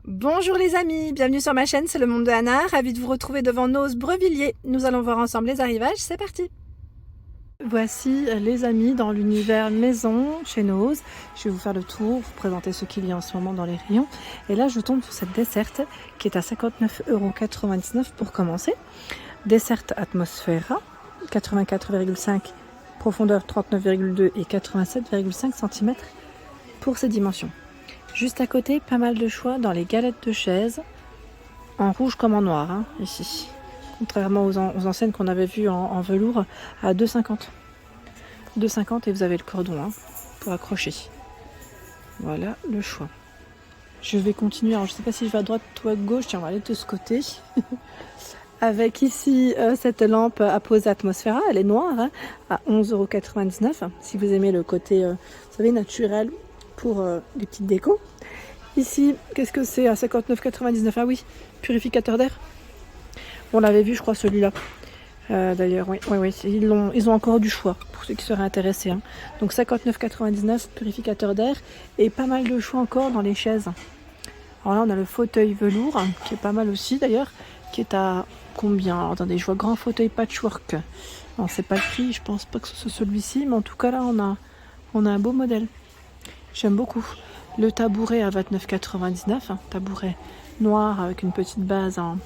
Bonjour les amis, bienvenue sur ma chaîne, c'est le monde de Anna, ravie de vous retrouver devant Noz Brevilliers. Nous allons voir ensemble les arrivages, c'est parti. Voici les amis dans l'univers maison chez Noz. Je vais vous faire le tour, vous présenter ce qu'il y a en ce moment dans les rayons. Et là je tombe sur cette desserte qui est à 59,99 € pour commencer. Desserte Atmosphera, 84,5, profondeur 39,2 et 87,5 cm pour ses dimensions. Juste à côté, pas mal de choix dans les galettes de chaises, en rouge comme en noir, hein, ici. Contrairement aux anciennes qu'on avait vues en velours à 2,50. 2,50 et vous avez le cordon hein, pour accrocher. Voilà le choix. Je vais continuer, alors je ne sais pas si je vais à droite ou à gauche, tiens on va aller de ce côté. Avec ici cette lampe à pose Atmosphera, elle est noire, hein, à 11,99 €. Si vous aimez le côté, vous savez, naturel, pour les petites décos. Ici, qu'est-ce que c'est à 59,99 €? Ah oui, purificateur d'air. On l'avait vu, je crois, celui-là. D'ailleurs, oui, ils ont encore du choix pour ceux qui seraient intéressés. Hein. Donc 59,99 €, purificateur d'air et pas mal de choix encore dans les chaises. Alors là, on a le fauteuil velours qui est pas mal aussi d'ailleurs, qui est à combien? Alors, attendez, je vois grand fauteuil patchwork. Non, c'est pas le prix, je pense pas que ce soit celui-ci, mais en tout cas là, on a un beau modèle. J'aime beaucoup. Le tabouret à 29,99 €, tabouret noir avec une petite base en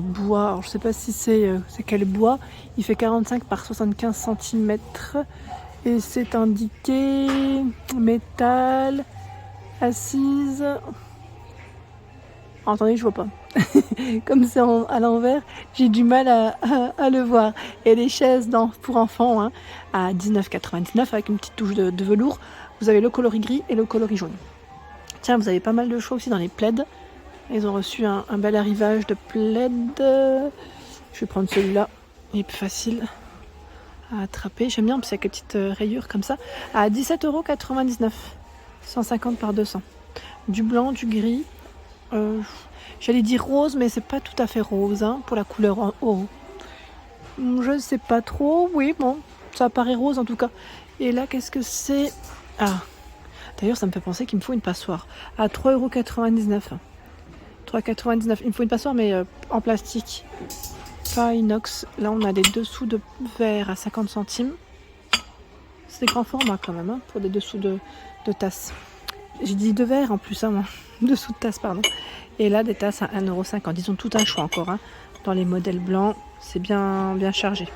bois. Alors, je sais pas si c'est quel bois. Il fait 45 par 75 cm et c'est indiqué métal, assise. Attendez, je vois pas. Comme c'est à l'envers, j'ai du mal à le voir. Et les chaises pour enfants hein, à 19,99 € avec une petite touche de velours. Vous avez le coloris gris et le coloris jaune. Tiens, vous avez pas mal de choix aussi dans les plaids. Ils ont reçu un bel arrivage de plaids. Je vais prendre celui-là. Il est plus facile à attraper. J'aime bien parce qu'il y a quelques petites rayures comme ça. À 17,99 €. 150 par 200. Du blanc, du gris. J'allais dire rose, mais c'est pas tout à fait rose hein, pour la couleur en haut. Je sais pas trop. Oui, bon, ça paraît rose en tout cas. Et là, qu'est-ce que c'est? Ah, d'ailleurs, ça me fait penser qu'il me faut une passoire à 3,99 €. 3,99 €. Il me faut une passoire, mais en plastique, pas inox. Là, on a des dessous de verre à 50 centimes. C'est des grands formats quand même, hein, pour des dessous de tasse. J'ai dit de verre en plus, hein, moi. Dessous de tasse, pardon. Et là, des tasses à 1,50 €. Ils ont tout un choix encore. Hein. Dans les modèles blancs, c'est bien chargé.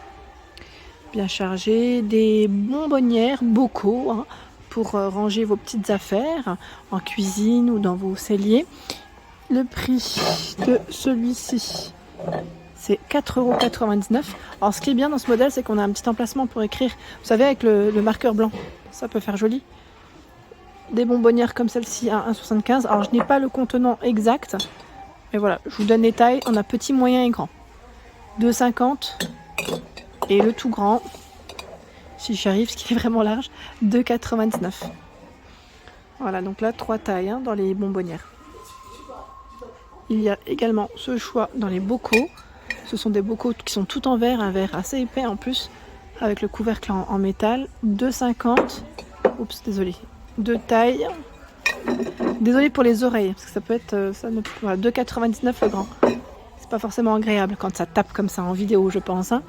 Bien chargé. Des bonbonnières, bocaux, hein, pour ranger vos petites affaires en cuisine ou dans vos celliers. Le prix de celui-ci, c'est 4,99 €. Alors, ce qui est bien dans ce modèle, c'est qu'on a un petit emplacement pour écrire. Vous savez, avec le marqueur blanc. Ça peut faire joli. Des bonbonnières comme celle-ci à 1,75 €. Alors, je n'ai pas le contenant exact. Mais voilà, je vous donne les tailles. On a petit, moyen et grand. 2,50 € et le tout grand, si j'y arrive, ce qui est vraiment large, 2,99 €. Voilà, donc là, 3 tailles hein, dans les bonbonnières. Il y a également ce choix dans les bocaux. Ce sont des bocaux qui sont tout en verre, un verre assez épais en plus, avec le couvercle en métal. 2,50 €. Oups, désolé. 2 tailles. Désolé pour les oreilles, parce que ça peut être... voilà, 2,99 € le grand. C'est pas forcément agréable quand ça tape comme ça en vidéo, je pense. Hein.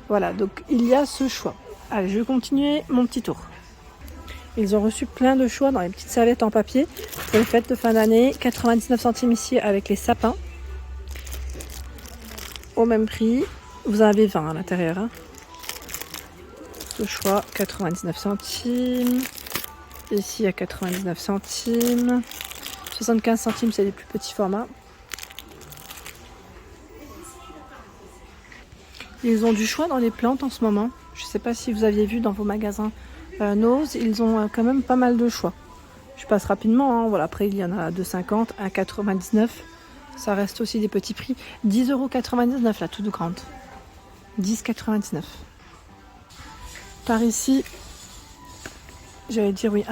Voilà, donc il y a ce choix. Allez, je vais continuer mon petit tour. Ils ont reçu plein de choix dans les petites serviettes en papier pour les fêtes de fin d'année. 99 centimes ici avec les sapins. Au même prix. Vous en avez 20 à l'intérieur. Hein. Ce choix, 99 centimes. Ici à 99 centimes. 75 centimes, c'est les plus petits formats. Ils ont du choix dans les plantes en ce moment. Je ne sais pas si vous aviez vu dans vos magasins Noz, ils ont quand même pas mal de choix. Je passe rapidement. Hein. Voilà, après, il y en a à 2,50 €, à 99 €. Ça reste aussi des petits prix. 10,99 € la toute grande. 10,99 €. Par ici, j'allais dire oui,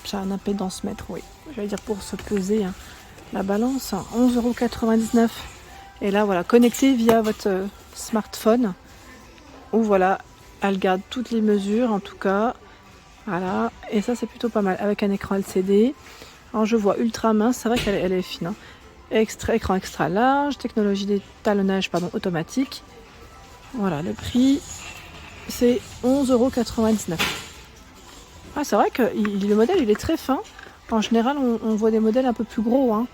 ça a un impédance mètre, oui. J'allais dire pour se peser hein. La balance, 11,99 €. Et là, voilà, connecté via votre smartphone. Ou voilà, elle garde toutes les mesures en tout cas. Voilà, et ça c'est plutôt pas mal. Avec un écran LCD, Alors je vois ultra mince, c'est vrai qu'elle est fine. Hein. Écran extra large, technologie d'étalonnage automatique. Voilà, le prix c'est 11,99 €. Ah, c'est vrai que le modèle il est très fin. En général on voit des modèles un peu plus gros. Hein.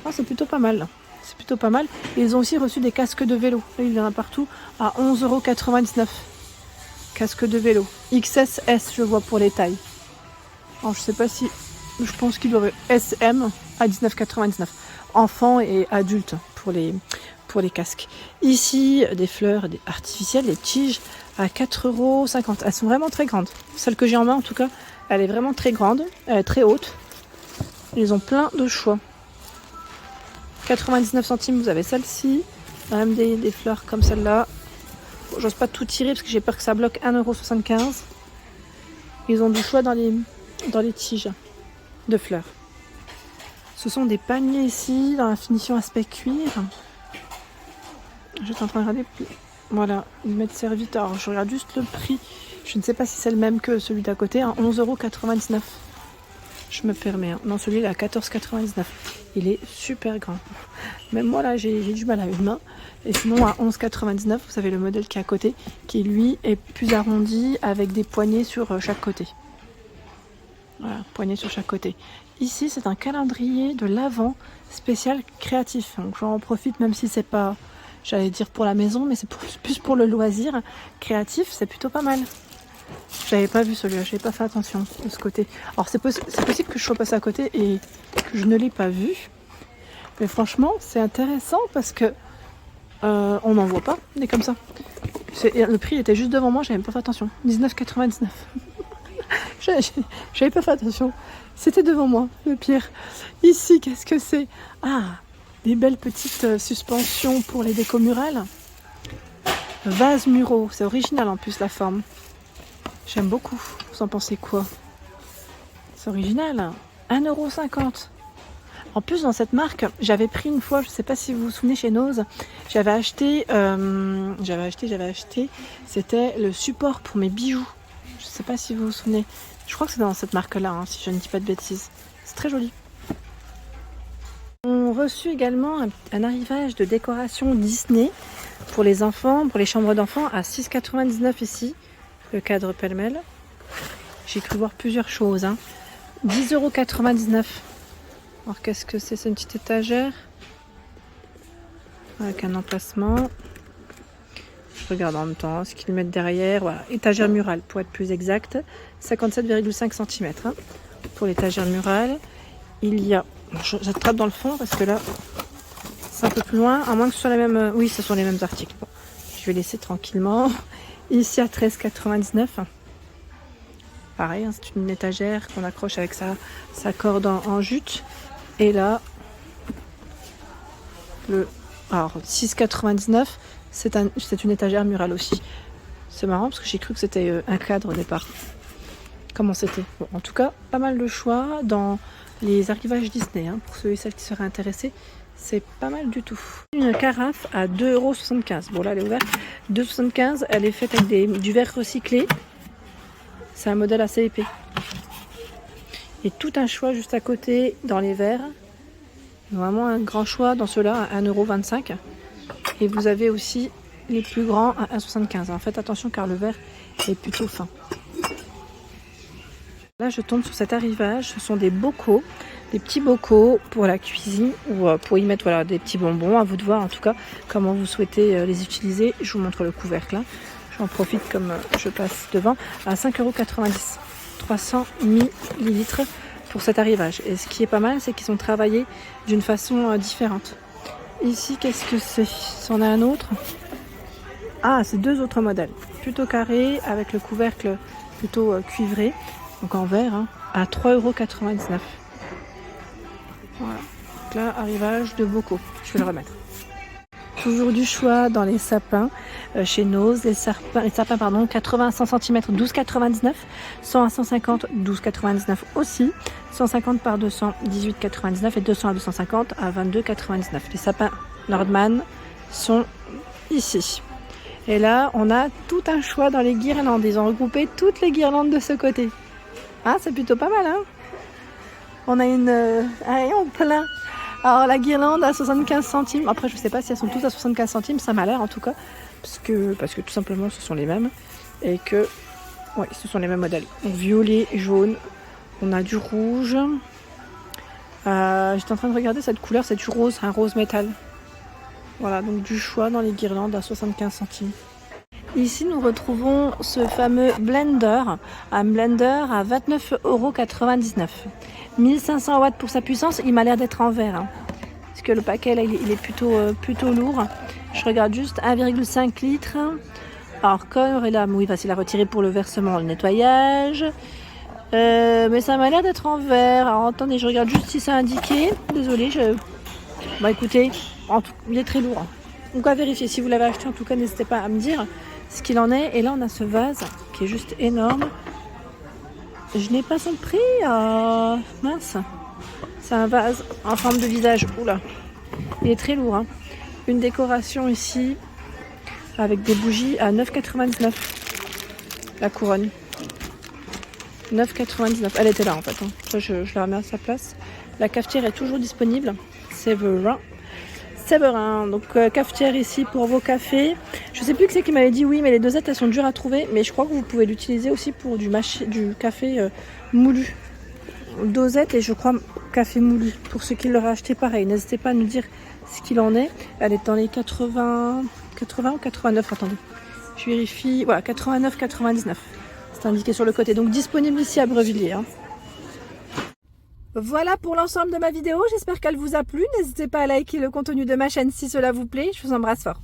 Ah, c'est plutôt pas mal. C'est plutôt pas mal. Et ils ont aussi reçu des casques de vélo. Là, il y en a partout à 11,99 €. Casque de vélo. XSS, je vois pour les tailles. Alors, je sais pas si... Je pense qu'il doit être SM à 19,99 €. Enfants et adultes pour les casques. Ici, des fleurs artificielles, des tiges à 4,50 €. Elles sont vraiment très grandes. Celle que j'ai en main, en tout cas, elle est vraiment très grande. Elle est très haute. Ils ont plein de choix. 99 centimes, vous avez celle-ci. Même des fleurs comme celle-là. Bon, j'ose pas tout tirer parce que j'ai peur que ça bloque 1,75 €. Ils ont du choix dans les tiges de fleurs. Ce sont des paniers ici, dans la finition aspect cuir. J'étais en train de regarder. Voilà, ils mettent serviteur. Alors, je regarde juste le prix. Je ne sais pas si c'est le même que celui d'à côté. Hein, 11,99 €. Je me permets. Hein. Non, celui-là à 14,99 €. Il est super grand. Même moi, là, j'ai du mal à une main. Et sinon, à 11,99 €, vous avez le modèle qui est à côté, qui lui est plus arrondi avec des poignées sur chaque côté. Voilà, poignées sur chaque côté. Ici, c'est un calendrier de l'Avent spécial créatif. Donc, j'en profite, même si c'est pas, j'allais dire pour la maison, mais c'est plus pour le loisir créatif. C'est plutôt pas mal. J'avais pas vu celui-là, j'avais pas fait attention de ce côté. Alors, c'est possible que je sois passée à côté et que je ne l'ai pas vu. Mais franchement, c'est intéressant parce que on n'en voit pas des comme ça. Le prix était juste devant moi, j'avais pas fait attention. 19,99 €. J'avais pas fait attention. C'était devant moi, le pire. Ici, qu'est-ce que c'est? Ah, des belles petites suspensions pour les décos murales. Vase muraux, c'est original en plus la forme. J'aime beaucoup. Vous en pensez quoi? C'est original. 1,50 €. En plus, dans cette marque, j'avais pris une fois, je ne sais pas si vous vous souvenez, chez Nose, j'avais acheté, c'était le support pour mes bijoux. Je ne sais pas si vous vous souvenez. Je crois que c'est dans cette marque-là, hein, si je ne dis pas de bêtises. C'est très joli. On a reçu également un arrivage de décoration Disney pour les enfants, pour les chambres d'enfants, à 6,99 € ici, le cadre pêle-mêle. J'ai cru voir plusieurs choses. Hein. 10,99 €. Alors qu'est-ce que c'est? C'est une petite étagère avec un emplacement. Je regarde en même temps ce qu'ils mettent derrière. Voilà, étagère murale pour être plus exact. 57,5 cm hein, pour l'étagère murale. Il y a... J'attrape dans le fond parce que là, c'est un peu plus loin. À moins que ce soit les mêmes... Oui, ce sont les mêmes articles. Bon, je vais laisser tranquillement. Ici à 13,99 €. Pareil, hein, c'est une étagère qu'on accroche avec sa corde en jute. Et là, alors 6,99 €, c'est une étagère murale aussi. C'est marrant parce que j'ai cru que c'était un cadre au départ. Comment c'était? Bon, en tout cas, pas mal de choix dans les arrivages Disney. Hein, pour ceux et celles qui seraient intéressés, c'est pas mal du tout. Une carafe à 2,75 €. Bon là, elle est ouverte. 2,75 €, elle est faite avec du verre recyclé. C'est un modèle assez épais. Et tout un choix juste à côté dans les verres. Vraiment un grand choix dans ceux-là à 1,25 €. Et vous avez aussi les plus grands à 1,75 €. En faites attention car le verre est plutôt fin. Là je tombe sur cet arrivage. Ce sont des bocaux, des petits bocaux pour la cuisine ou pour y mettre voilà, des petits bonbons. À vous de voir en tout cas comment vous souhaitez les utiliser. Je vous montre le couvercle. Là. J'en profite comme je passe devant. À 5,90 €. 300 ml pour cet arrivage. Et ce qui est pas mal, c'est qu'ils sont travaillés d'une façon différente. Ici, qu'est-ce que c'est? C'en a un autre. Ah, c'est deux autres modèles. Plutôt carré, avec le couvercle plutôt cuivré. Donc en verre, hein, à 3,99 €. Voilà. Donc là, arrivage de bocaux. Je vais le remettre. Toujours du choix dans les sapins chez Nose. Les sapins 80 à 100 cm, 12,99 €. 100 à 150, 12,99 € aussi. 150 par 200, 18,99 € et 200 à 250 à 22,99 €. Les sapins Nordman sont ici. Et là, on a tout un choix dans les guirlandes. Ils ont regroupé toutes les guirlandes de ce côté. Ah, c'est plutôt pas mal, hein? On a un rayon plein. Alors la guirlande à 75 centimes. Après je sais pas si elles sont toutes à 75 centimes, ça m'a l'air en tout cas. Parce que tout simplement ce sont les mêmes. Et que ouais, ce sont les mêmes modèles. Donc violet, jaune. On a du rouge. J'étais en train de regarder cette couleur, c'est du rose, un rose métal. Voilà, donc du choix dans les guirlandes à 75 centimes. Ici, nous retrouvons ce fameux blender, un blender à 29,99 €. 1500 watts pour sa puissance, il m'a l'air d'être en verre. Hein. Parce que le paquet, là, il est plutôt lourd. Je regarde juste 1,5 litres. Alors, corps est là, oui, facile à retirer pour le versement, le nettoyage. Mais ça m'a l'air d'être en verre. Alors, attendez, je regarde juste si c'est indiqué. Désolée, Bah écoutez, il est très lourd. Donc à vérifier, si vous l'avez acheté, en tout cas, n'hésitez pas à me dire ce qu'il en est. Et là, on a ce vase qui est juste énorme. Je n'ai pas son prix. Mince. C'est un vase en forme de visage. Oula. Il est très lourd. Hein. Une décoration ici avec des bougies à 9,99 €. La couronne. 9,99 €. Elle était là en fait. Hein. Je la remets à sa place. La cafetière est toujours disponible. Séverin. Donc cafetière ici pour vos cafés. Je sais plus qui c'est qui m'avait dit oui, mais les dosettes elles sont dures à trouver. Mais je crois que vous pouvez l'utiliser aussi pour du café moulu. Dosette et je crois café moulu. Pour ceux qui l'auraient acheté pareil. N'hésitez pas à nous dire ce qu'il en est. Elle est dans les 80 ou 89. Attendez. Je vérifie. Voilà, 89,99. C'est indiqué sur le côté. Donc disponible ici à Brevilliers. Hein. Voilà pour l'ensemble de ma vidéo, j'espère qu'elle vous a plu. N'hésitez pas à liker le contenu de ma chaîne si cela vous plaît. Je vous embrasse fort.